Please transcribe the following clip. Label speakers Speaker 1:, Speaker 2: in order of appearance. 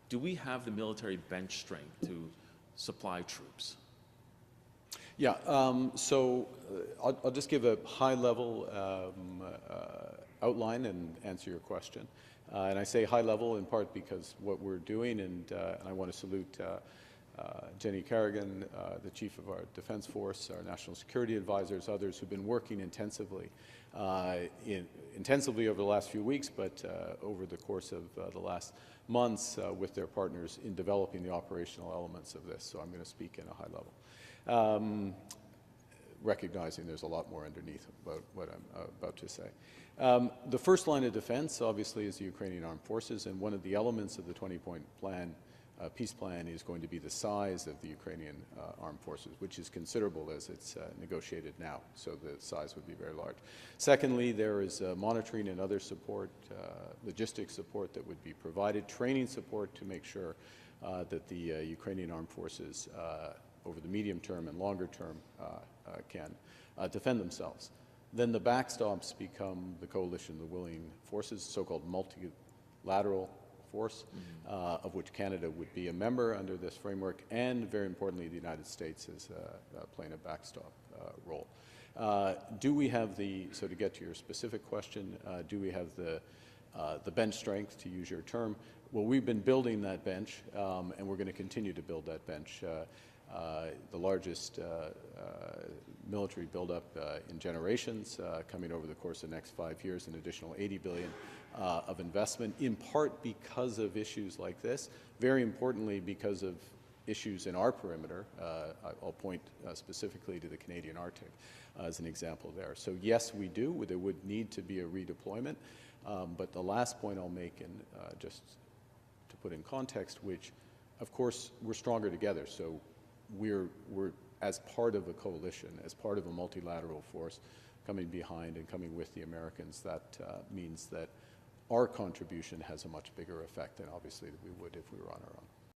Speaker 1: do we have the military bench strength to supply troops?
Speaker 2: Yeah, I'll just give a high-level outline and answer your question. And I say high-level in part because what we're doing, and I want to salute Jenny Carrigan, the Chief of our Defence Force, our National Security Advisors, others who've been working intensively over the last few weeks, but over the course of the last months with their partners in developing the operational elements of this. So I'm going to speak in a high level, recognizing there's a lot more underneath about what I'm about to say. The first line of defense, obviously, is the Ukrainian Armed Forces, and one of the elements of the 20-point plan, peace plan, is going to be the size of the Ukrainian armed forces, which is considerable as it's negotiated now, so the size would be very large. Secondly, there is monitoring and other support, logistics support that would be provided, training support to make sure that the Ukrainian armed forces over the medium term and longer term can defend themselves. Then the backstops become the coalition of the willing forces, so-called multilateral force, of which Canada would be a member under this framework, and very importantly, the United States is playing a backstop role. Do we have so to get to your specific question, do we have the bench strength, to use your term? Well, we've been building that bench, and we're going to continue to build that bench. The largest military buildup in generations, coming over the course of the next 5 years, an additional $80 billion of investment, in part because of issues like this, very importantly because of issues in our perimeter. I'll point specifically to the Canadian Arctic as an example there. So yes, we do. There would need to be a redeployment. But the last point I'll make, and just to put in context, which of course we're stronger together. So we're as part of a coalition, as part of a multilateral force, coming behind and coming with the Americans. That means that our contribution has a much bigger effect than obviously we would if we were on our own.